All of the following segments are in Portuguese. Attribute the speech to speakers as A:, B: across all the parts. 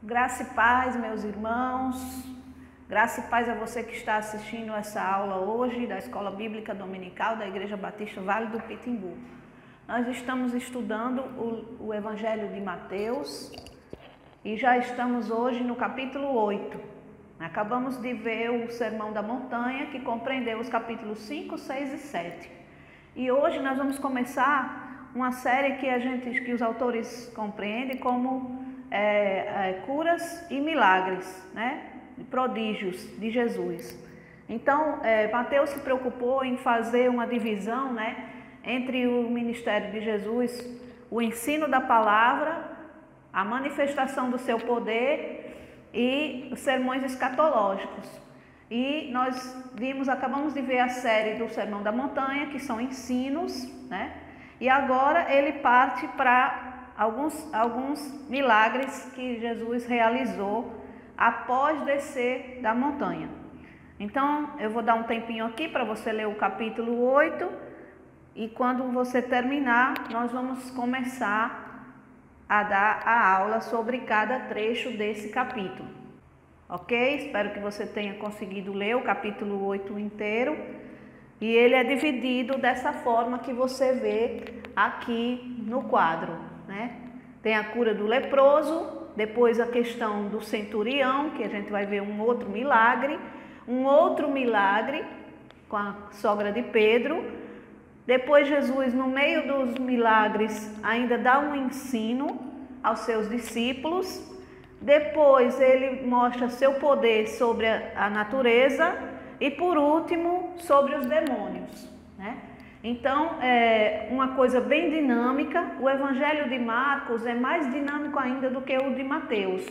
A: Graça e paz, meus irmãos. Graça e paz a você que está assistindo essa aula hoje da Escola Bíblica Dominical da Igreja Batista Vale do Pitimbu. Nós estamos estudando o Evangelho de Mateus e já estamos hoje no capítulo 8. Acabamos de ver o Sermão da Montanha, que compreendeu os capítulos 5, 6 e 7. E hoje nós vamos começar uma série que os autores compreendem como curas e milagres, né? Prodígios de Jesus. Então, Mateus se preocupou em fazer uma divisão, né, entre o ministério de Jesus, o ensino da palavra, a manifestação do seu poder e os sermões escatológicos. E nós acabamos de ver a série do Sermão da Montanha, que são ensinos, né? E agora ele parte para alguns milagres que Jesus realizou após descer da montanha. Então, eu vou dar um tempinho aqui para você ler o capítulo 8 e quando você terminar, nós vamos começar a dar a aula sobre cada trecho desse capítulo. Ok? Espero que você tenha conseguido ler o capítulo 8 inteiro. E ele é dividido dessa forma que você vê aqui no quadro, né? Tem a cura do leproso, depois a questão do centurião, que a gente vai ver um outro milagre com a sogra de Pedro. Depois Jesus, no meio dos milagres, ainda dá um ensino aos seus discípulos. Depois ele mostra seu poder sobre a natureza e por último sobre os demônios, né? Então, uma coisa bem dinâmica. O Evangelho de Marcos é mais dinâmico ainda do que o de Mateus,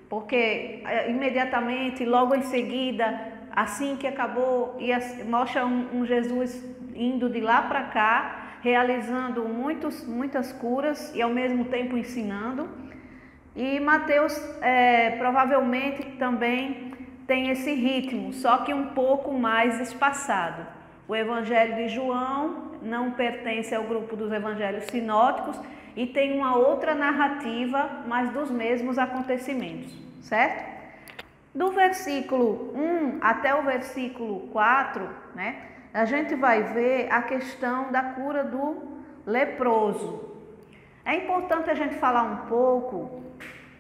A: porque imediatamente, logo em seguida, assim que acabou, mostra um Jesus indo de lá para cá, realizando muitas curas e ao mesmo tempo ensinando. E Mateus provavelmente também tem esse ritmo, só que um pouco mais espaçado. O Evangelho de João não pertence ao grupo dos evangelhos sinóticos e tem uma outra narrativa, mas dos mesmos acontecimentos, certo? Do versículo 1 até o versículo 4, né, a gente vai ver a questão da cura do leproso. É importante a gente falar um pouco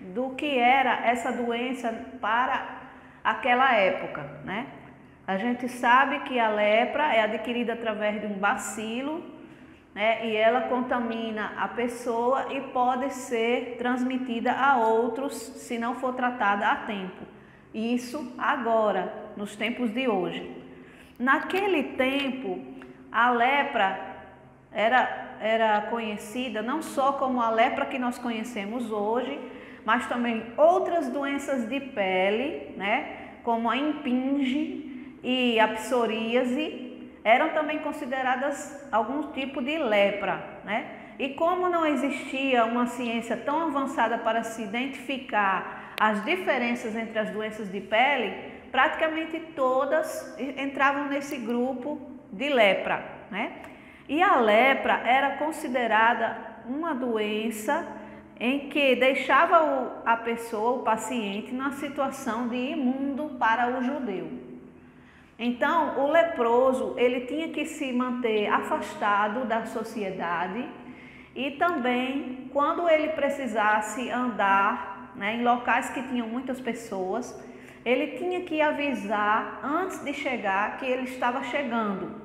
A: do que era essa doença para aquela época, né? A gente sabe que a lepra é adquirida através de um bacilo, né? E ela contamina a pessoa e pode ser transmitida a outros se não for tratada a tempo. Isso agora, nos tempos de hoje. Naquele tempo, a lepra era conhecida não só como a lepra que nós conhecemos hoje, mas também outras doenças de pele, né, como a impinge e a psoríase, eram também consideradas algum tipo de lepra, né? E como não existia uma ciência tão avançada para se identificar as diferenças entre as doenças de pele, praticamente todas entravam nesse grupo de lepra, né? E a lepra era considerada uma doença em que deixava a pessoa, o paciente, numa situação de imundo para o judeu. Então, o leproso, ele tinha que se manter afastado da sociedade e também, quando ele precisasse andar, né, em locais que tinham muitas pessoas, ele tinha que avisar antes de chegar que ele estava chegando,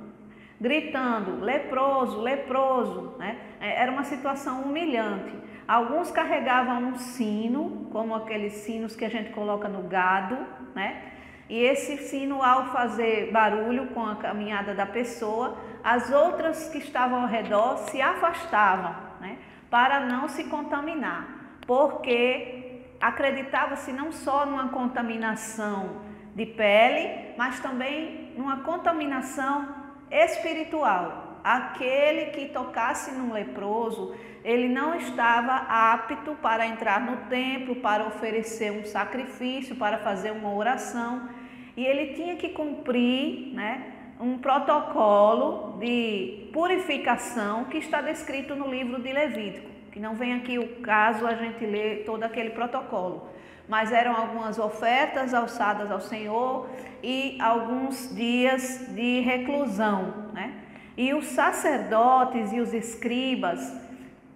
A: gritando, leproso, leproso, né? Era uma situação humilhante. Alguns carregavam um sino, como aqueles sinos que a gente coloca no gado, né? E esse sino, ao fazer barulho com a caminhada da pessoa, as outras que estavam ao redor se afastavam, né? Para não se contaminar, porque acreditava-se não só numa contaminação de pele, mas também numa contaminação espiritual. Aquele que tocasse num leproso, ele não estava apto para entrar no templo, para oferecer um sacrifício, para fazer uma oração. E ele tinha que cumprir, né, um protocolo de purificação que está descrito no livro de Levítico, Que não vem aqui o caso a gente ler todo aquele protocolo. Mas eram algumas ofertas alçadas ao Senhor e alguns dias de reclusão, né? E os sacerdotes e os escribas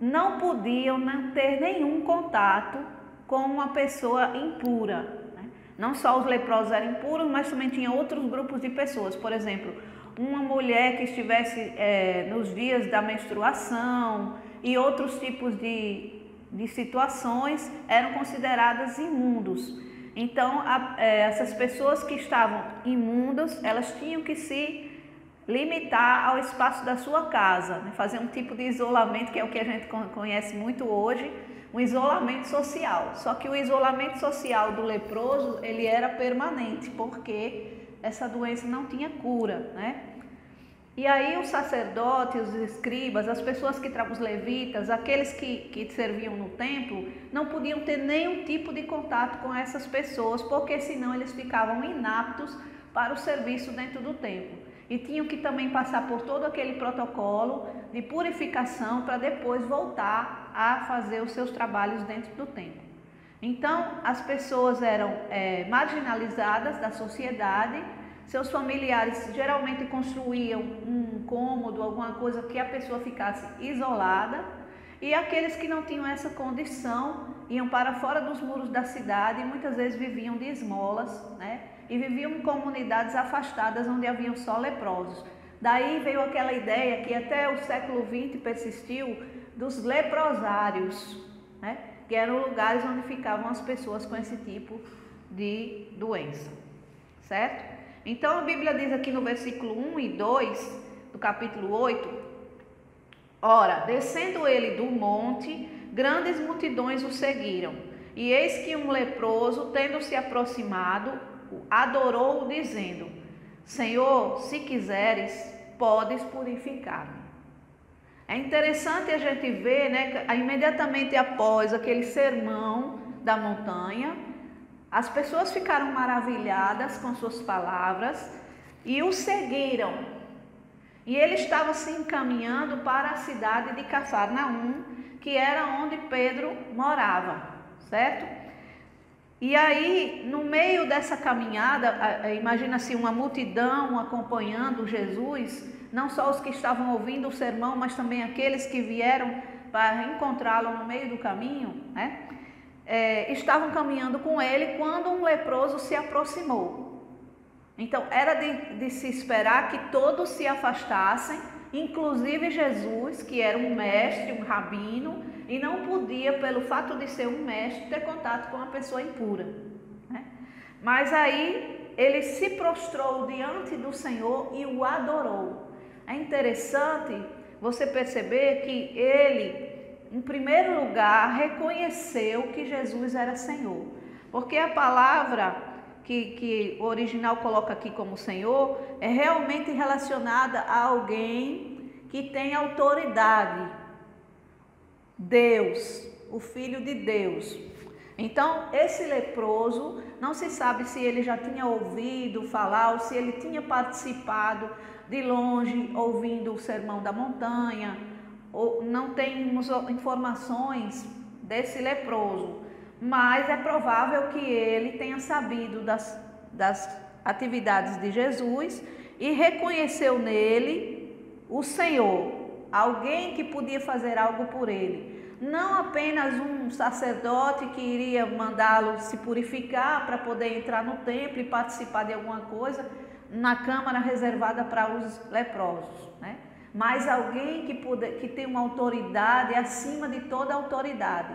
A: não podiam ter nenhum contato com uma pessoa impura, né? Não só os leprosos eram impuros, mas também tinha outros grupos de pessoas. Por exemplo, uma mulher que estivesse nos dias da menstruação e outros tipos de situações eram consideradas imundos. Então, essas pessoas que estavam imundas, elas tinham que se limitar ao espaço da sua casa, né? Fazer um tipo de isolamento, que é o que a gente conhece muito hoje, um isolamento social. Só que o isolamento social do leproso, ele era permanente, porque essa doença não tinha cura, né? E aí os sacerdotes, os escribas, as pessoas que os levitas, aqueles que serviam no templo, não podiam ter nenhum tipo de contato com essas pessoas, porque senão eles ficavam inaptos para o serviço dentro do templo. E tinham que também passar por todo aquele protocolo de purificação para depois voltar a fazer os seus trabalhos dentro do templo. Então, as pessoas eram marginalizadas da sociedade. Seus familiares geralmente construíam um cômodo, alguma coisa que a pessoa ficasse isolada, e aqueles que não tinham essa condição iam para fora dos muros da cidade e muitas vezes viviam de esmolas, né? E viviam em comunidades afastadas onde haviam só leprosos. Daí veio aquela ideia que até o século XX persistiu dos leprosários, né? Que eram lugares onde ficavam as pessoas com esse tipo de doença, certo? Então a Bíblia diz aqui no versículo 1 e 2 do capítulo 8: ora, descendo ele do monte, grandes multidões o seguiram. E eis que um leproso, tendo se aproximado, adorou-o, dizendo: Senhor, se quiseres, podes purificar-me. É interessante a gente ver, né, imediatamente após aquele sermão da montanha, as pessoas ficaram maravilhadas com suas palavras e o seguiram. E ele estava se encaminhando para a cidade de Cafarnaum, que era onde Pedro morava, certo? E aí, no meio dessa caminhada, imagina-se uma multidão acompanhando Jesus, não só os que estavam ouvindo o sermão, mas também aqueles que vieram para encontrá-lo no meio do caminho, né? Estavam caminhando com ele quando um leproso se aproximou. Então, era de se esperar que todos se afastassem, inclusive Jesus, que era um mestre, um rabino, e não podia, pelo fato de ser um mestre, ter contato com uma pessoa impura, né? Mas aí ele se prostrou diante do Senhor e o adorou. É interessante você perceber que ele, em primeiro lugar, reconheceu que Jesus era Senhor, porque a palavra que o original coloca aqui como Senhor é realmente relacionada a alguém que tem autoridade, Deus, o Filho de Deus. Então, esse leproso, não se sabe se ele já tinha ouvido falar ou se ele tinha participado de longe, ouvindo o sermão da montanha. Não temos informações desse leproso, mas é provável que ele tenha sabido das atividades de Jesus e reconheceu nele o Senhor, alguém que podia fazer algo por ele. Não apenas um sacerdote que iria mandá-lo se purificar para poder entrar no templo e participar de alguma coisa na câmara reservada para os leprosos, né? Mas alguém que tem uma autoridade acima de toda autoridade,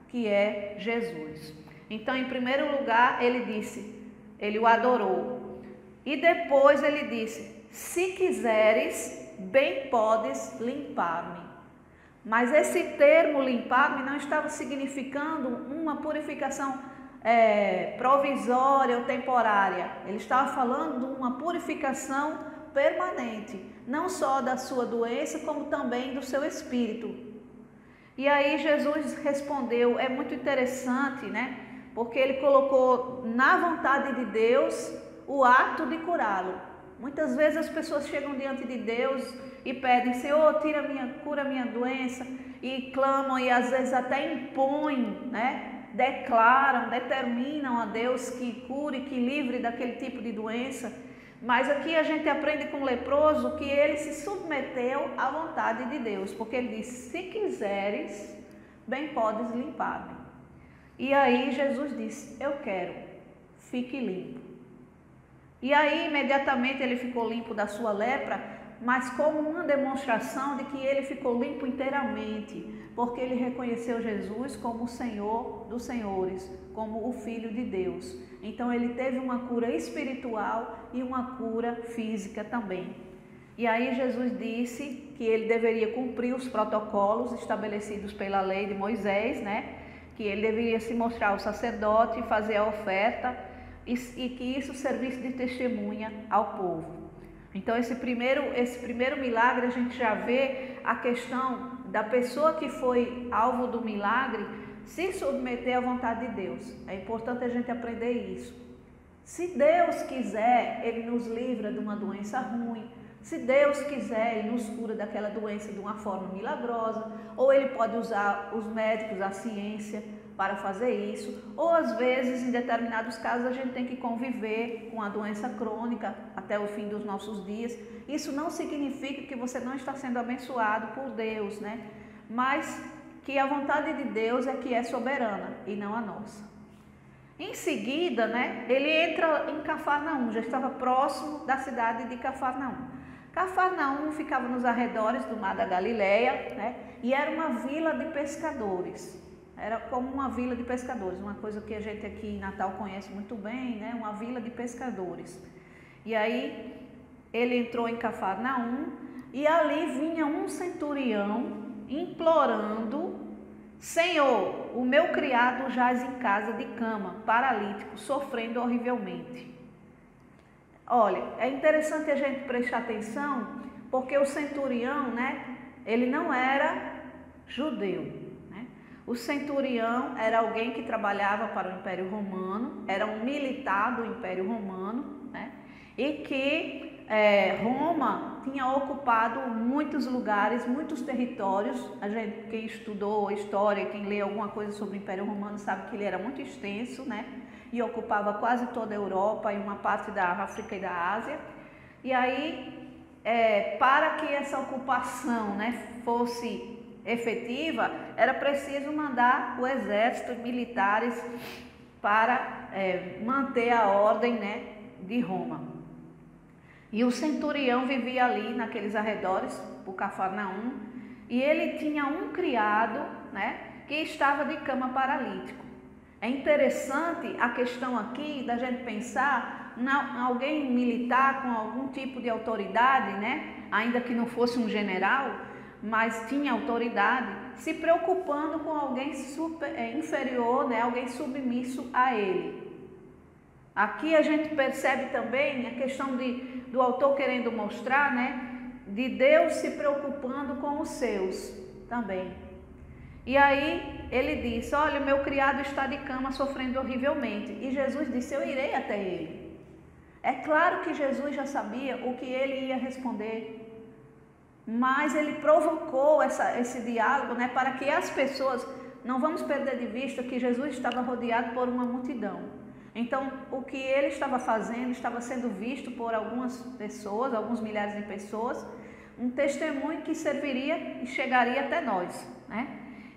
A: que é Jesus. Então, em primeiro lugar, ele o adorou. E depois ele disse: se quiseres, bem podes limpar-me. Mas esse termo limpar-me não estava significando uma purificação provisória ou temporária. Ele estava falando de uma purificação permanente, não só da sua doença, como também do seu espírito. E aí Jesus respondeu, é muito interessante, né? Porque ele colocou na vontade de Deus o ato de curá-lo. Muitas vezes as pessoas chegam diante de Deus e pedem: Senhor, cura minha doença. e clamam e às vezes até impõem, né? Declaram, determinam a Deus que cure, que livre daquele tipo de doença. Mas aqui a gente aprende com o leproso que ele se submeteu à vontade de Deus, porque ele disse: se quiseres, bem podes limpar-me. E aí Jesus disse: eu quero, fique limpo. E aí imediatamente ele ficou limpo da sua lepra, mas como uma demonstração de que ele ficou limpo inteiramente, porque ele reconheceu Jesus como o Senhor dos senhores, como o Filho de Deus. Então ele teve uma cura espiritual e uma cura física também. E aí Jesus disse que ele deveria cumprir os protocolos estabelecidos pela lei de Moisés, né? Que ele deveria se mostrar ao sacerdote, fazer a oferta e que isso servisse de testemunha ao povo. Então esse primeiro milagre a gente já vê a questão da pessoa que foi alvo do milagre se submeter à vontade de Deus. É importante a gente aprender isso. Se Deus quiser, Ele nos livra de uma doença ruim. Se Deus quiser, Ele nos cura daquela doença de uma forma milagrosa. Ou Ele pode usar os médicos, a ciência para fazer isso. Ou às vezes, em determinados casos, a gente tem que conviver com a doença crônica até o fim dos nossos dias. Isso não significa que você não está sendo abençoado por Deus, né? Mas que a vontade de Deus é que é soberana e não a nossa. Em seguida, né, ele entra em Cafarnaum, já estava próximo da cidade de Cafarnaum. Cafarnaum ficava nos arredores do Mar da Galileia, né, e era uma vila de pescadores. Era como uma vila de pescadores, uma coisa que a gente aqui em Natal conhece muito bem, né, uma vila de pescadores. E aí ele entrou em Cafarnaum e ali vinha um centurião implorando: Senhor, o meu criado jaz em casa de cama, paralítico, sofrendo horrivelmente. Olha, é interessante a gente prestar atenção, porque o centurião, né, ele não era judeu, né? O centurião era alguém que trabalhava para o Império Romano, era um militar do Império Romano, né? E que Roma tinha ocupado muitos lugares, muitos territórios. Quem estudou história, quem lê alguma coisa sobre o Império Romano sabe que ele era muito extenso, né? E ocupava quase toda a Europa e uma parte da África e da Ásia. E aí, para que essa ocupação, né, fosse efetiva, era preciso mandar o exército, militares, para manter a ordem, né, de Roma. E o centurião vivia ali naqueles arredores, por Cafarnaum, e ele tinha um criado, né, que estava de cama paralítico. É interessante a questão aqui da gente pensar em alguém militar com algum tipo de autoridade, né, ainda que não fosse um general, mas tinha autoridade, se preocupando com alguém inferior, né, alguém submisso a ele. Aqui a gente percebe também a questão do autor querendo mostrar, né, de Deus se preocupando com os seus também. E aí ele disse: olha, meu criado está de cama sofrendo horrivelmente. E Jesus disse: eu irei até ele. É claro que Jesus já sabia o que ele ia responder, mas ele provocou esse diálogo, né, para que as pessoas, não vamos perder de vista que Jesus estava rodeado por uma multidão. Então, o que ele estava fazendo estava sendo visto por algumas pessoas, alguns milhares de pessoas, um testemunho que serviria e chegaria até nós, né?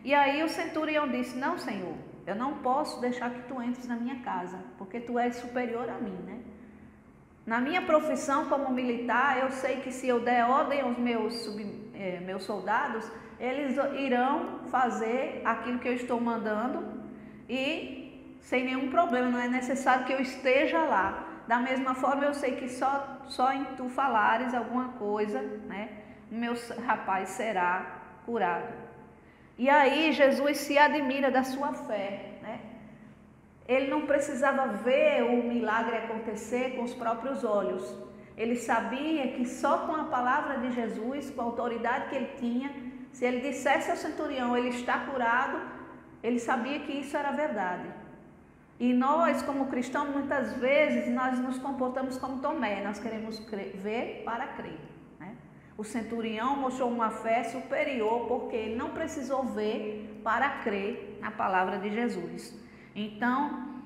A: E aí o centurião disse: não, Senhor, eu não posso deixar que tu entres na minha casa, porque tu és superior a mim, né? Na minha profissão como militar, eu sei que se eu der ordem aos meus soldados, eles irão fazer aquilo que eu estou mandando e sem nenhum problema, não é necessário que eu esteja lá. Da mesma forma, eu sei que só em tu falares alguma coisa, né, o meu rapaz será curado. E aí Jesus se admira da sua fé, né? Ele não precisava ver o milagre acontecer com os próprios olhos. Ele sabia que só com a palavra de Jesus, com a autoridade que ele tinha, se ele dissesse ao centurião: ele está curado, ele sabia que isso era verdade. E nós, como cristãos, muitas vezes nós nos comportamos como Tomé, nós queremos ver para crer, né? O centurião mostrou uma fé superior porque ele não precisou ver para crer na palavra de Jesus. Então,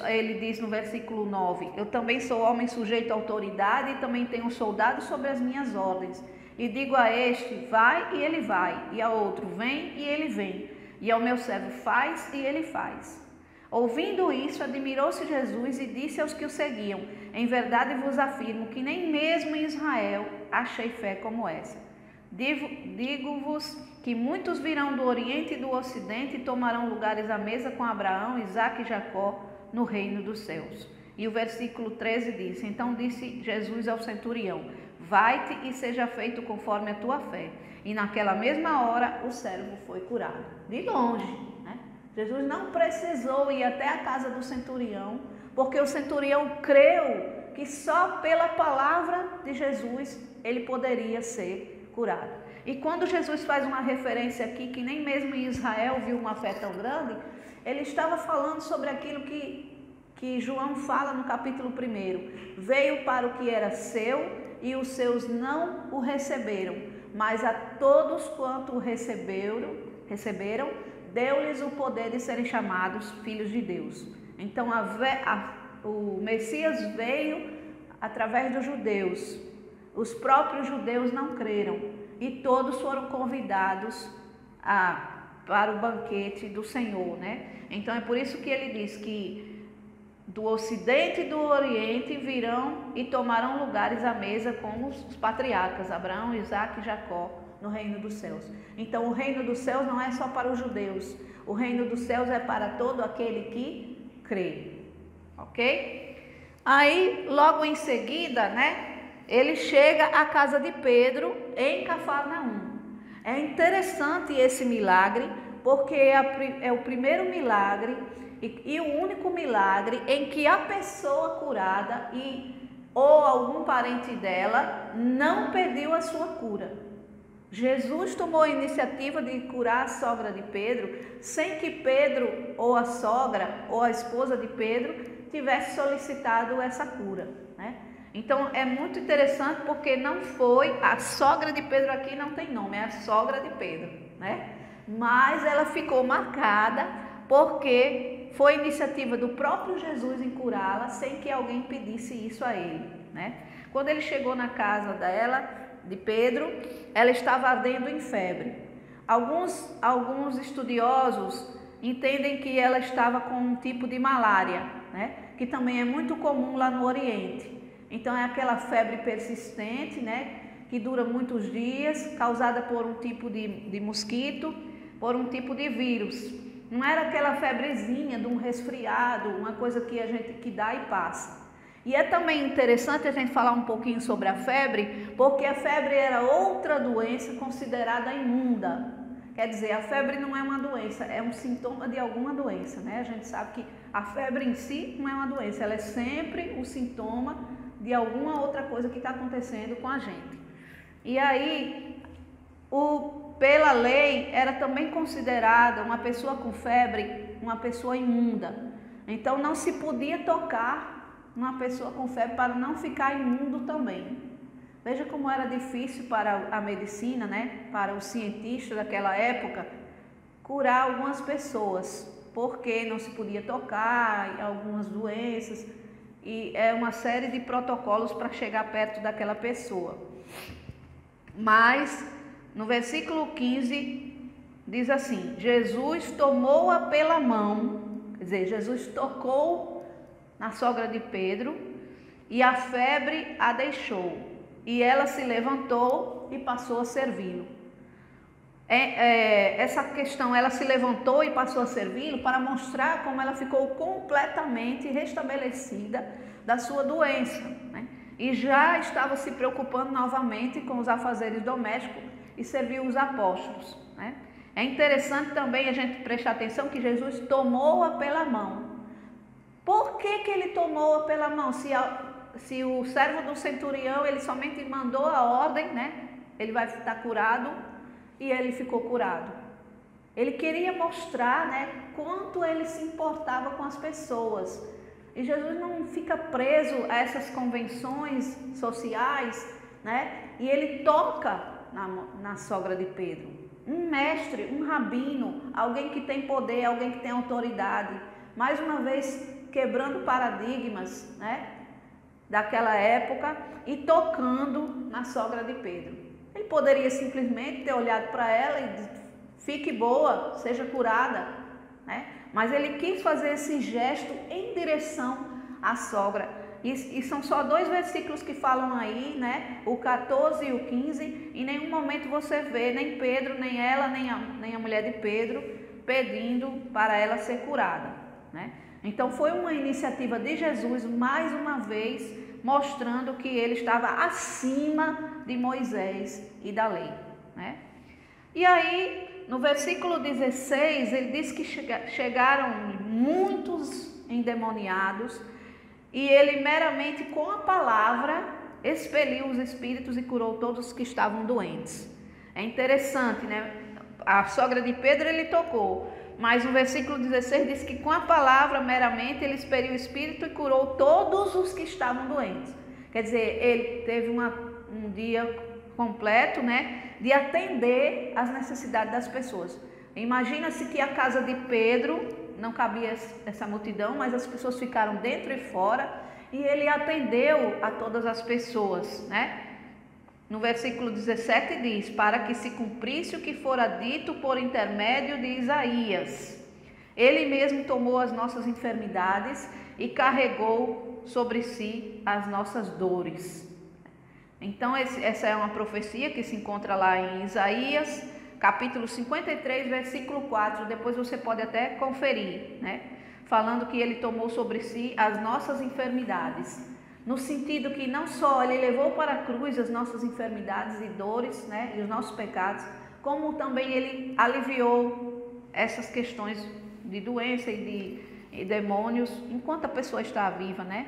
A: ele diz no versículo 9, eu também sou homem sujeito à autoridade e também tenho soldados sobre as minhas ordens. E digo a este, vai, e ele vai, e a outro, vem, e ele vem, e ao meu servo, faz, e ele faz. Ouvindo isso, admirou-se Jesus e disse aos que o seguiam, em verdade vos afirmo que nem mesmo em Israel achei fé como essa. Digo-vos que muitos virão do Oriente e do Ocidente e tomarão lugares à mesa com Abraão, Isaque e Jacó no reino dos céus. E o versículo 13 diz, então disse Jesus ao centurião, vai-te e seja feito conforme a tua fé. E naquela mesma hora o servo foi curado. De longe, né? Jesus não precisou ir até a casa do centurião, porque o centurião creu que só pela palavra de Jesus ele poderia ser curado. E quando Jesus faz uma referência aqui, que nem mesmo em Israel viu uma fé tão grande, ele estava falando sobre aquilo que João fala no capítulo 1. Veio para o que era seu e os seus não o receberam, mas a todos quanto o receberam, deu-lhes o poder de serem chamados filhos de Deus. Então o Messias veio através dos judeus. Os próprios judeus não creram e todos foram convidados para o banquete do Senhor, né? Então é por isso que ele diz que do Ocidente e do Oriente virão e tomarão lugares à mesa com os patriarcas, Abraão, Isaque e Jacó, no reino dos céus. Então o reino dos céus não é só para os judeus, o reino dos céus é para todo aquele que crê, ok? Aí logo em seguida, né, ele chega à casa de Pedro em Cafarnaum. É interessante esse milagre porque é o primeiro milagre e o único milagre em que a pessoa curada ou algum parente dela não perdeu a sua cura. Jesus tomou a iniciativa de curar a sogra de Pedro sem que Pedro ou a sogra ou a esposa de Pedro tivesse solicitado essa cura, né? Então é muito interessante porque não foi a sogra de Pedro, aqui não tem nome, é a sogra de Pedro, né? Mas ela ficou marcada porque foi iniciativa do próprio Jesus em curá-la sem que alguém pedisse isso a ele, né? Quando ele chegou na casa de Pedro, ela estava ardendo em febre. Alguns estudiosos entendem que ela estava com um tipo de malária, né? Que também é muito comum lá no Oriente. Então é aquela febre persistente, né? Que dura muitos dias, causada por um tipo de mosquito, por um tipo de vírus. Não era aquela febrezinha de um resfriado, uma coisa que dá e passa. E é também interessante a gente falar um pouquinho sobre a febre, porque a febre era outra doença considerada imunda. Quer dizer, a febre não é uma doença, é um sintoma de alguma doença, né? A gente sabe que a febre em si não é uma doença, ela é sempre um sintoma de alguma outra coisa que está acontecendo com a gente. E aí, pela lei, era também considerada uma pessoa com febre uma pessoa imunda. Então, não se podia tocar uma pessoa com febre para não ficar imundo também. Veja como era difícil para a medicina, né? Para os cientistas daquela época, curar algumas pessoas, porque não se podia tocar algumas doenças, e é uma série de protocolos para chegar perto daquela pessoa. Mas, no versículo 15, diz assim, Jesus tomou-a pela mão, quer dizer, Jesus tocou na sogra de Pedro e a febre a deixou. E ela se levantou e passou a servi-lo. Essa questão, ela se levantou e passou a servi-lo para mostrar como ela ficou completamente restabelecida da sua doença, né? E já estava se preocupando novamente com os afazeres domésticos e serviu os apóstolos, né? É interessante também a gente prestar atenção que Jesus tomou-a pela mão. Por que ele tomou-a pela mão? Se o servo do centurião, ele somente mandou a ordem, né? Ele vai estar curado, e ele ficou curado. Ele queria mostrar, né, quanto ele se importava com as pessoas. E Jesus não fica preso a essas convenções sociais né? E ele toca na sogra de Pedro. Um mestre, um rabino, alguém que tem poder, alguém que tem autoridade. Mais uma vez, quebrando paradigmas, né, daquela época e tocando na sogra de Pedro. Ele poderia simplesmente ter olhado para ela e dito, fique boa, seja curada, né? Mas ele quis fazer esse gesto em direção à sogra. E são só 2 versículos que falam aí, né? O 14 e o 15. Em nenhum momento você vê nem Pedro, nem ela, nem a mulher de Pedro pedindo para ela ser curada, né? Então foi uma iniciativa de Jesus, mais uma vez, mostrando que ele estava acima de Moisés e da lei, né? E aí, no versículo 16, ele diz que chegaram muitos endemoniados e ele meramente com a palavra expeliu os espíritos e curou todos os que estavam doentes. É interessante, né? A sogra de Pedro ele tocou, mas no versículo 16 diz que com a palavra meramente ele expeliu o espírito e curou todos os que estavam doentes. Quer dizer, ele teve um dia completo, né, de atender às necessidades das pessoas. Imagina-se que a casa de Pedro não cabia essa multidão, mas as pessoas ficaram dentro e fora e ele atendeu a todas as pessoas, né? No versículo 17 diz, para que se cumprisse o que fora dito por intermédio de Isaías. Ele mesmo tomou as nossas enfermidades e carregou sobre si as nossas dores. Então essa é uma profecia que se encontra lá em Isaías, capítulo 53, versículo 4, depois você pode até conferir, né? Falando que ele tomou sobre si as nossas enfermidades, no sentido que não só ele levou para a cruz as nossas enfermidades e dores, né? E os nossos pecados, como também ele aliviou essas questões de doença e de demônios, enquanto a pessoa está viva, né?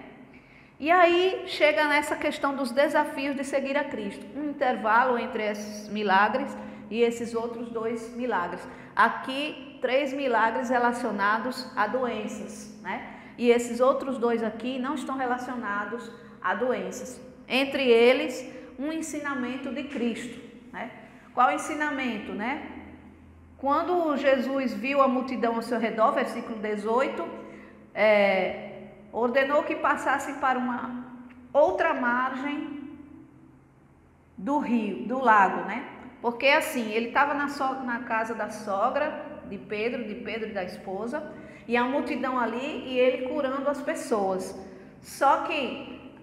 A: E aí chega nessa questão dos desafios de seguir a Cristo, um intervalo entre esses milagres e esses outros 2 milagres. Aqui 3 milagres relacionados a doenças, né? E esses outros 2 aqui não estão relacionados a doenças. Entre eles, um ensinamento de Cristo, né? Qual ensinamento, né? Quando Jesus viu a multidão ao seu redor, versículo 18, ordenou que passassem para uma outra margem do rio, do lago, né? Porque assim, ele estava na casa da sogra de Pedro e da esposa, e a multidão ali e ele curando as pessoas. Só que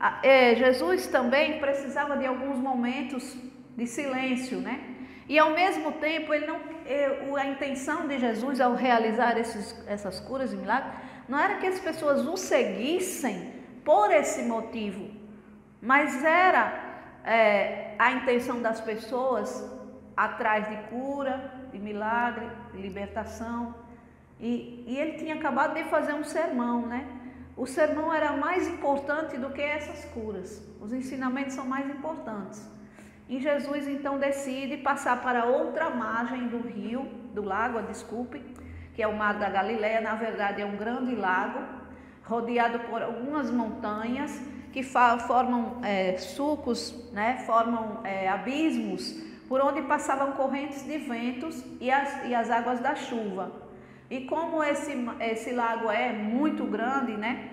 A: Jesus também precisava de alguns momentos de silêncio, né? E ao mesmo tempo, a intenção de Jesus ao realizar essas curas e milagres, não era que as pessoas o seguissem por esse motivo, mas era a intenção das pessoas atrás de cura, de milagre, de libertação. E ele tinha acabado de fazer um sermão, né? O sermão era mais importante do que essas curas. Os ensinamentos são mais importantes. E Jesus então decide passar para outra margem do lago, que é o Mar da Galileia. Na verdade é um grande lago, rodeado por algumas montanhas que formam sulcos, né? Formam abismos por onde passavam correntes de ventos e as águas da chuva. E como esse lago é muito grande, né?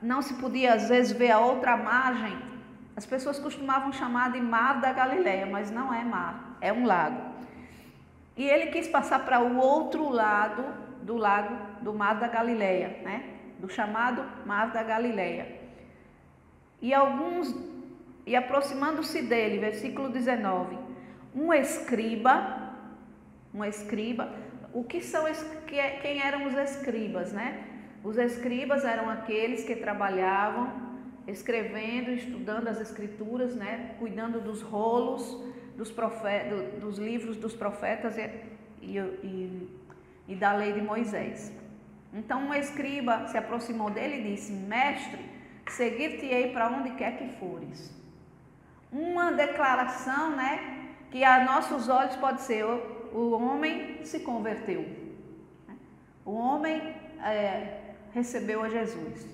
A: Não se podia às vezes ver a outra margem. As pessoas costumavam chamar de Mar da Galileia, mas não é mar, é um lago. E ele quis passar para o outro lado do lago, do Mar da Galileia, né? Do chamado Mar da Galileia. E aproximando-se dele, versículo 19, um escriba, quem eram os escribas, né? Os escribas eram aqueles que trabalhavam escrevendo, estudando as escrituras, né? Cuidando dos rolos dos livros dos profetas e da lei de Moisés. Então um escriba se aproximou dele e disse: Mestre, seguir-te-ei para onde quer que fores. Uma declaração, né? Que a nossos olhos pode ser: o homem se converteu, o homem recebeu a Jesus.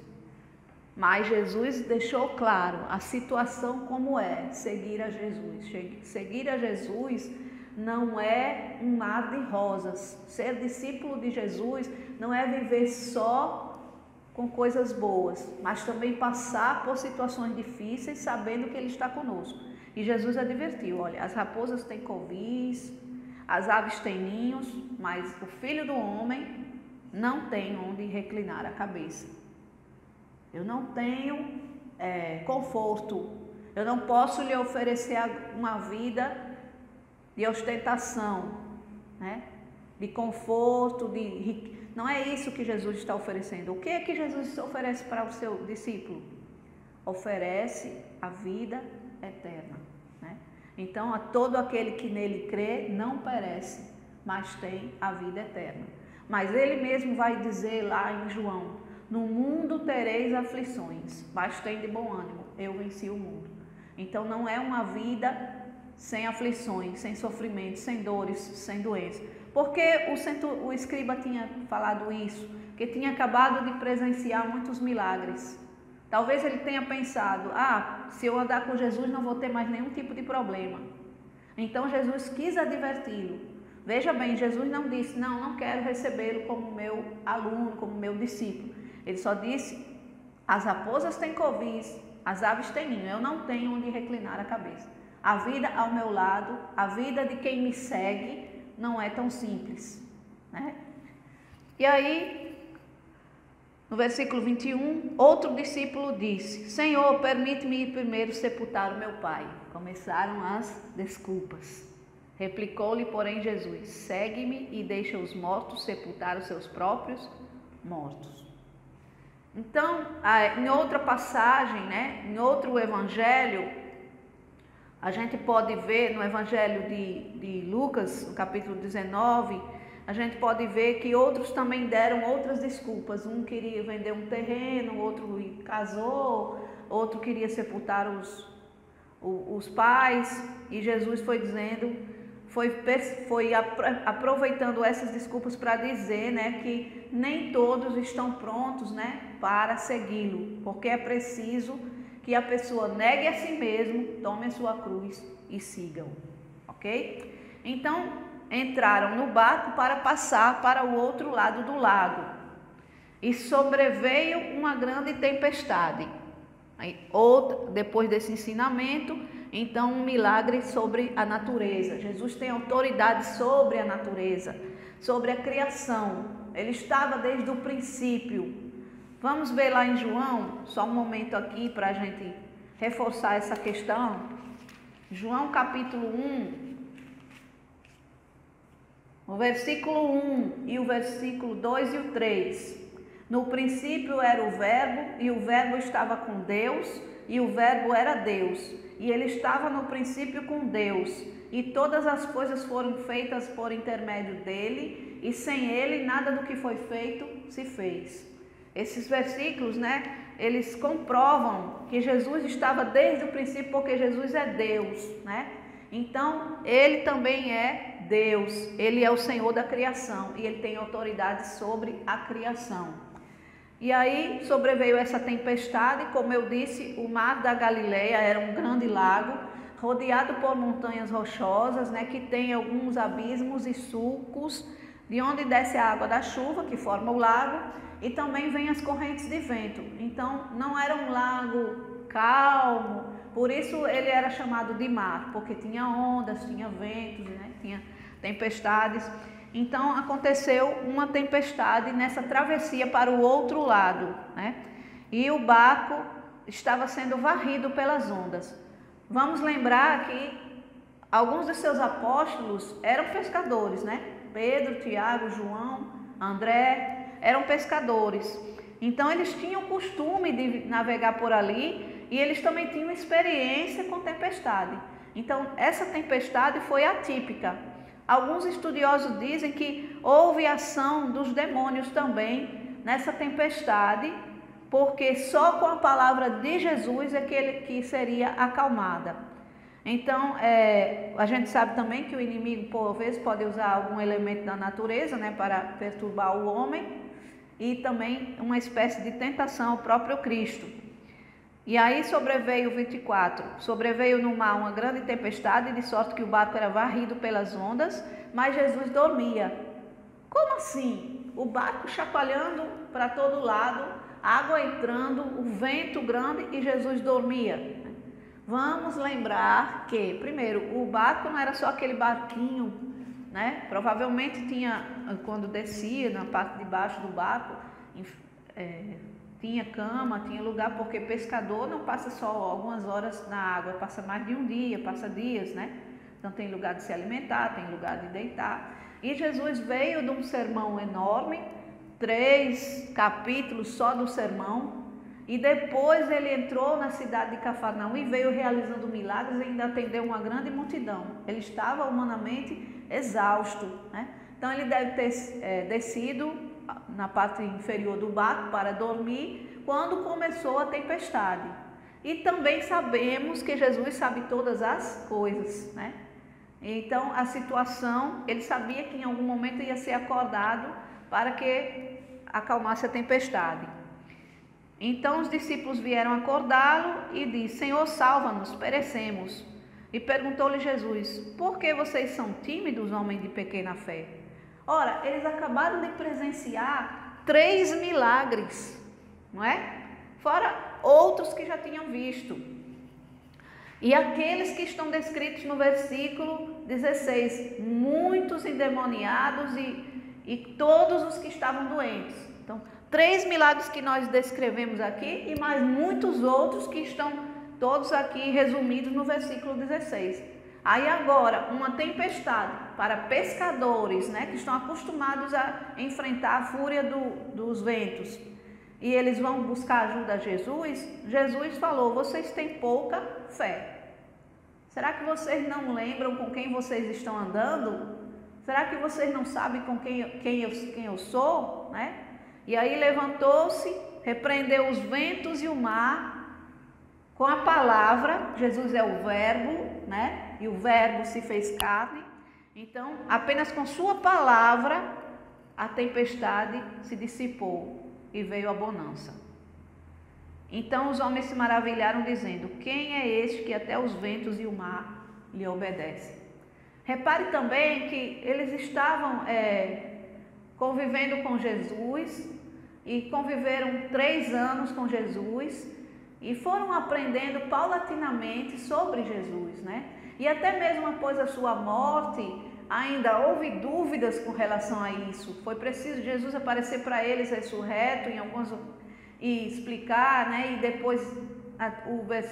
A: Mas Jesus deixou claro a situação como é seguir a Jesus. Seguir a Jesus não é um mar de rosas. Ser discípulo de Jesus não é viver só com coisas boas, mas também passar por situações difíceis sabendo que Ele está conosco. E Jesus advertiu, olha, as raposas têm covis, as aves têm ninhos, mas o Filho do Homem não tem onde reclinar a cabeça. Eu não tenho conforto, eu não posso lhe oferecer uma vida de ostentação, né? De conforto, não é isso que Jesus está oferecendo. O que é que Jesus oferece para o seu discípulo? Oferece a vida eterna, né? Então, a todo aquele que nele crê não perece, mas tem a vida eterna. Mas ele mesmo vai dizer lá em João: no mundo tereis aflições, mas tem de bom ânimo, eu venci o mundo. Então não é uma vida sem aflições, sem sofrimentos, sem dores, sem doença. Porque o escriba tinha falado isso, que tinha acabado de presenciar muitos milagres. Talvez ele tenha pensado, se eu andar com Jesus não vou ter mais nenhum tipo de problema. Então Jesus quis adverti-lo. Veja bem, Jesus não disse, não quero recebê-lo como meu aluno, como meu discípulo. Ele só disse, as raposas têm covis, as aves têm ninho, eu não tenho onde reclinar a cabeça. A vida ao meu lado, a vida de quem me segue, não é tão simples, né? E aí, no versículo 21, outro discípulo disse, Senhor, permite-me ir primeiro sepultar o meu pai. Começaram as desculpas. Replicou-lhe, porém, Jesus, segue-me e deixa os mortos sepultar os seus próprios mortos. Então, em outra passagem, né, em outro evangelho, a gente pode ver no evangelho de Lucas, no capítulo 19, a gente pode ver que outros também deram outras desculpas. Um queria vender um terreno, outro casou, outro queria sepultar os pais, e Jesus foi dizendo, foi aproveitando essas desculpas para dizer, né, que nem todos estão prontos, né, para segui-lo, porque é preciso que a pessoa negue a si mesmo, tome a sua cruz e sigam, ok? Então, entraram no barco para passar para o outro lado do lago, e sobreveio uma grande tempestade. Depois desse ensinamento, então um milagre sobre a natureza. Jesus tem autoridade sobre a natureza, sobre a criação. Ele estava desde o princípio. Vamos ver lá em João, só um momento aqui para a gente reforçar essa questão. João capítulo 1, o versículo 1 e o versículo 2 e o 3. No princípio era o verbo, e o verbo estava com Deus, e o verbo era Deus. E ele estava no princípio com Deus, e todas as coisas foram feitas por intermédio dele, e sem ele nada do que foi feito se fez. Esses versículos, né, eles comprovam que Jesus estava desde o princípio, porque Jesus é Deus, né? Então, ele também é Deus, ele é o Senhor da criação, e ele tem autoridade sobre a criação. E aí sobreveio essa tempestade, como eu disse, o mar da Galileia era um grande lago, rodeado por montanhas rochosas, né, que tem alguns abismos e sulcos, de onde desce a água da chuva, que forma o lago, e também vem as correntes de vento. Então, não era um lago calmo, por isso ele era chamado de mar, porque tinha ondas, tinha ventos, né, tinha tempestades. Então, aconteceu uma tempestade nessa travessia para o outro lado, né? E o barco estava sendo varrido pelas ondas. Vamos lembrar que alguns de seus apóstolos eram pescadores, né? Pedro, Tiago, João, André, eram pescadores. Então, eles tinham o costume de navegar por ali e eles também tinham experiência com tempestade. Então, essa tempestade foi atípica. Alguns estudiosos dizem que houve ação dos demônios também nessa tempestade, porque só com a palavra de Jesus é que seria acalmada. Então, a gente sabe também que o inimigo, por vezes, pode usar algum elemento da natureza, né, para perturbar o homem, e também uma espécie de tentação ao próprio Cristo. E aí sobreveio, 24, sobreveio no mar uma grande tempestade, de sorte que o barco era varrido pelas ondas, mas Jesus dormia. Como assim? O barco chacoalhando para todo lado, água entrando, o vento grande e Jesus dormia. Vamos lembrar que, primeiro, o barco não era só aquele barquinho, né? Provavelmente tinha, quando descia na parte de baixo do barco, tinha cama, tinha lugar, porque pescador não passa só algumas horas na água, passa mais de um dia, passa dias, né? Então tem lugar de se alimentar, tem lugar de deitar. E Jesus veio de um sermão enorme, 3 capítulos só do sermão, e depois ele entrou na cidade de Cafarnaum e veio realizando milagres e ainda atendeu uma grande multidão. Ele estava humanamente exausto, né? Então ele deve ter descido na parte inferior do barco para dormir quando começou a tempestade. E também sabemos que Jesus sabe todas as coisas, né? Então a situação, ele sabia que em algum momento ia ser acordado para que acalmasse a tempestade. Então os discípulos vieram acordá-lo e disse: Senhor, salva-nos, perecemos. E perguntou-lhe Jesus: por que vocês são tímidos, homens de pequena fé? Ora, eles acabaram de presenciar 3 milagres, não é? Fora outros que já tinham visto. E aqueles que estão descritos no versículo 16, muitos endemoniados e todos os que estavam doentes. Então, 3 milagres que nós descrevemos aqui e mais muitos outros que estão todos aqui resumidos no versículo 16. Aí agora, uma tempestade para pescadores, né, que estão acostumados a enfrentar a fúria dos ventos. E eles vão buscar ajuda a Jesus. Jesus falou: vocês têm pouca fé. Será que vocês não lembram com quem vocês estão andando? Será que vocês não sabem com quem eu sou? Né? E aí levantou-se, repreendeu os ventos e o mar com a palavra. Jesus é o verbo, né? E o verbo se fez carne. Então, apenas com sua palavra, a tempestade se dissipou e veio a bonança. Então os homens se maravilharam, dizendo: quem é este que até os ventos e o mar lhe obedecem? Repare também que eles estavam convivendo com Jesus e conviveram 3 anos com Jesus e foram aprendendo paulatinamente sobre Jesus, né? E até mesmo após a sua morte, ainda houve dúvidas com relação a isso. Foi preciso Jesus aparecer para eles ressurreto e explicar, né? E depois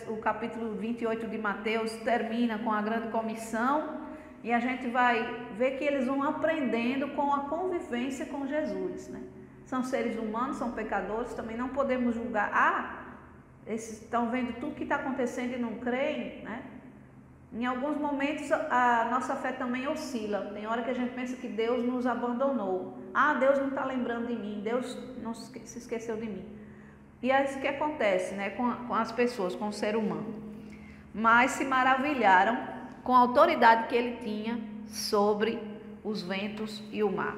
A: o capítulo 28 de Mateus termina com a grande comissão e a gente vai ver que eles vão aprendendo com a convivência com Jesus, né? São seres humanos, são pecadores, também não podemos julgar. Esses estão vendo tudo que está acontecendo e não creem, né? Em alguns momentos a nossa fé também oscila. Tem hora que a gente pensa que Deus nos abandonou. Deus não está lembrando de mim, Deus não se esqueceu de mim. E é isso que acontece, né, com as pessoas, com o ser humano. Mas se maravilharam com a autoridade que ele tinha sobre os ventos e o mar.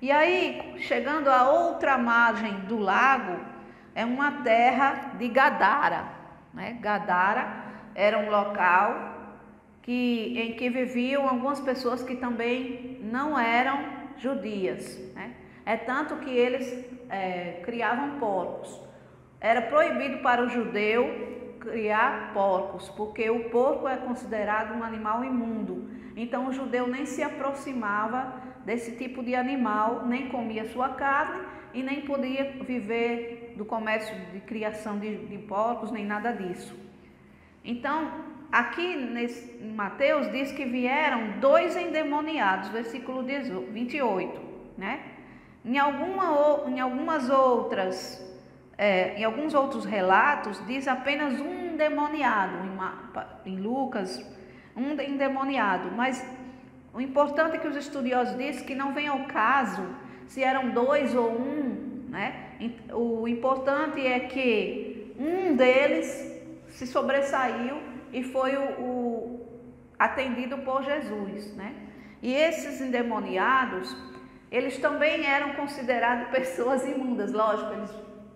A: E aí, chegando a outra margem do lago, é uma terra de Gadara, né? Gadara era um local em que viviam algumas pessoas que também não eram judias, né? É tanto que eles criavam porcos. Era proibido para o judeu criar porcos, porque o porco é considerado um animal imundo. Então o judeu nem se aproximava desse tipo de animal, nem comia sua carne e nem podia viver do comércio de criação de porcos, nem nada disso. Então, aqui em Mateus diz que vieram 2 endemoniados, versículo 28, né? Em alguns outros relatos diz apenas um endemoniado, em Lucas, um endemoniado, mas o importante é que os estudiosos dizem que não vem ao caso se eram 2 ou 1, né? O importante é que um deles se sobressaiu e foi o atendido por Jesus, né? E esses endemoniados, eles também eram considerados pessoas imundas, lógico,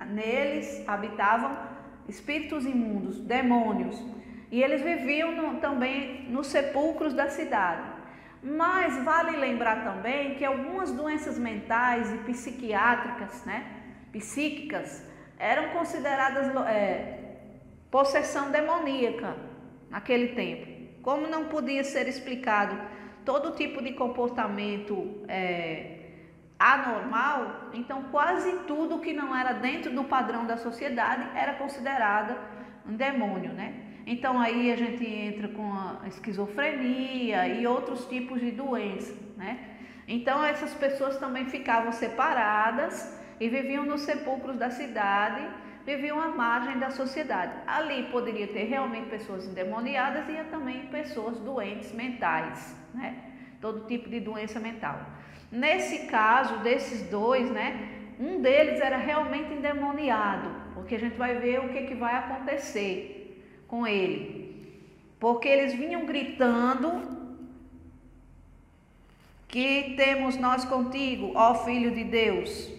A: neles habitavam espíritos imundos, demônios, e eles viviam também nos sepulcros da cidade. Mas vale lembrar também que algumas doenças mentais e psiquiátricas, psíquicas, eram consideradas possessão demoníaca naquele tempo. Como não podia ser explicado todo tipo de comportamento anormal, então quase tudo que não era dentro do padrão da sociedade era considerado um demônio, Então aí a gente entra com a esquizofrenia e outros tipos de doença, Então essas pessoas também ficavam separadas e viviam nos sepulcros da cidade, viviam à margem da sociedade. Ali poderia ter realmente pessoas endemoniadas e também pessoas doentes mentais, Todo tipo de doença mental. Nesse caso desses dois, um deles era realmente endemoniado, porque a gente vai ver o que vai acontecer com ele. Porque eles vinham gritando que temos nós contigo, ó Filho de Deus.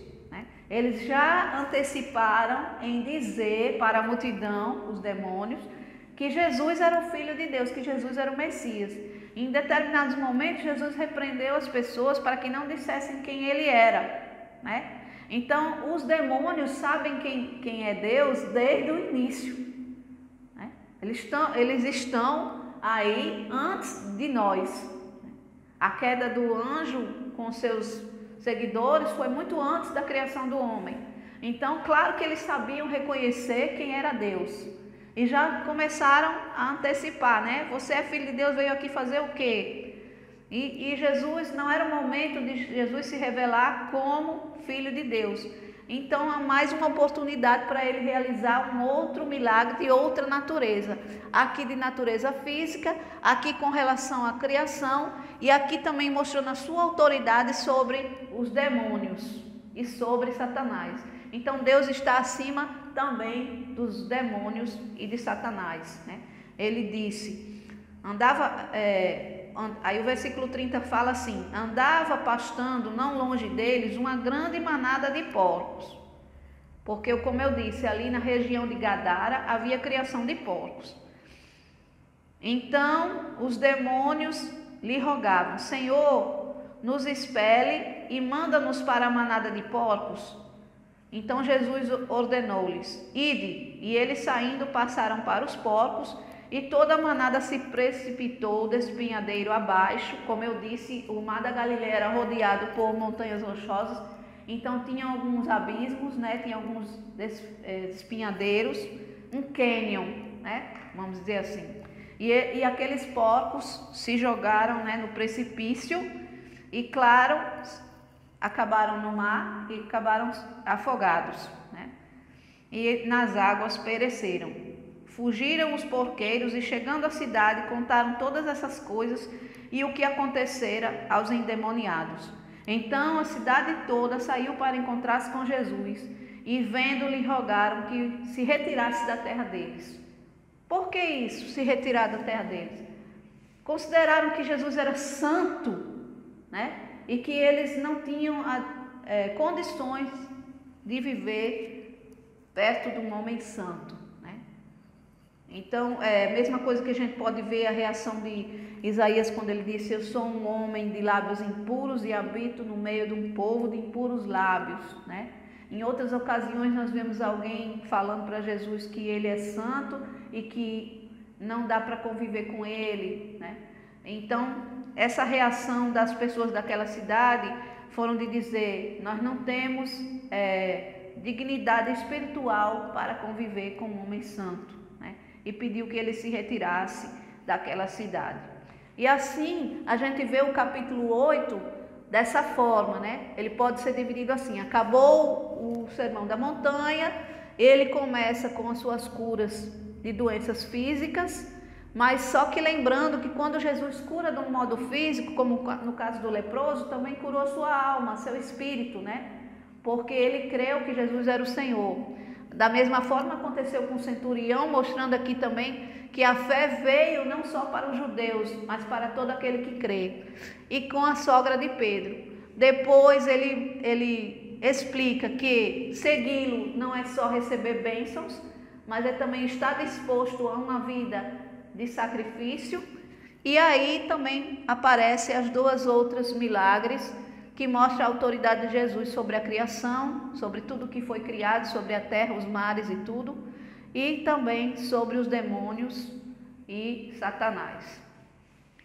A: Eles já anteciparam em dizer para a multidão, os demônios, que Jesus era o Filho de Deus, que Jesus era o Messias. Em determinados momentos, Jesus repreendeu as pessoas para que não dissessem quem ele era, Então, os demônios sabem quem é Deus desde o início, Eles estão aí antes de nós. A queda do anjo com seus seguidores foi muito antes da criação do homem. Então, claro que eles sabiam reconhecer quem era Deus. E já começaram a antecipar, Você é filho de Deus, veio aqui fazer o quê? E Jesus, não era o momento de Jesus se revelar como filho de Deus. Então, há mais uma oportunidade para ele realizar um outro milagre de outra natureza. Aqui de natureza física, aqui com relação à criação e aqui também mostrando a sua autoridade sobre os demônios e sobre Satanás. Então, Deus está acima também dos demônios e de Satanás, Ele disse, aí o versículo 30 fala assim, andava pastando não longe deles uma grande manada de porcos, porque como eu disse, ali na região de Gadara havia criação de porcos. Então os demônios lhe rogavam, Senhor, nos expele e manda-nos para a manada de porcos. Então Jesus ordenou-lhes, ide, e eles saindo passaram para os porcos, e toda a manada se precipitou do espinhadeiro abaixo. Como eu disse, o mar da Galileia era rodeado por montanhas rochosas, então tinha alguns abismos, tinha alguns espinhadeiros, um cânion, vamos dizer assim. E aqueles porcos se jogaram no precipício e, claro, acabaram no mar e acabaram afogados, E nas águas pereceram. Fugiram os porqueiros e, chegando à cidade, contaram todas essas coisas e o que acontecera aos endemoniados. Então a cidade toda saiu para encontrar-se com Jesus e, vendo-lhe, rogaram que se retirasse da terra deles. Por que isso, se retirar da terra deles? Consideraram que Jesus era santo, E que eles não tinham condições de viver perto de um homem santo, Então, mesma coisa que a gente pode ver a reação de Isaías quando ele disse, eu sou um homem de lábios impuros e habito no meio de um povo de impuros lábios, Em outras ocasiões nós vemos alguém falando para Jesus que ele é santo e que não dá para conviver com ele, Então, essa reação das pessoas daquela cidade foram de dizer, nós não temos dignidade espiritual para conviver com um homem santo, E pediu que ele se retirasse daquela cidade. E assim, a gente vê o capítulo 8 dessa forma, Ele pode ser dividido assim, acabou o sermão da montanha, ele começa com as suas curas de doenças físicas, mas só que lembrando que quando Jesus cura de um modo físico, como no caso do leproso, também curou sua alma, seu espírito, Porque ele creu que Jesus era o Senhor. Da mesma forma aconteceu com o centurião, mostrando aqui também que a fé veio não só para os judeus, mas para todo aquele que crê. E com a sogra de Pedro. Depois ele explica que segui-lo não é só receber bênçãos, mas ele também está disposto a uma vida de sacrifício. E aí também aparecem as duas outras milagres que mostram a autoridade de Jesus sobre a criação, sobre tudo que foi criado, sobre a terra, os mares e tudo, e também sobre os demônios e Satanás.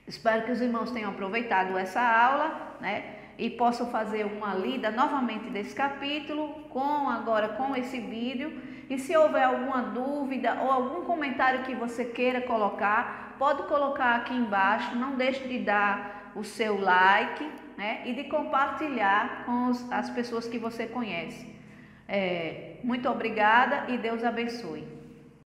A: Espero que os irmãos tenham aproveitado essa aula, né? E possam fazer uma lida novamente desse capítulo, agora com esse vídeo. E se houver alguma dúvida ou algum comentário que você queira colocar, pode colocar aqui embaixo. Não deixe de dar o seu like, né? E de compartilhar com as pessoas que você conhece. Muito obrigada e Deus abençoe.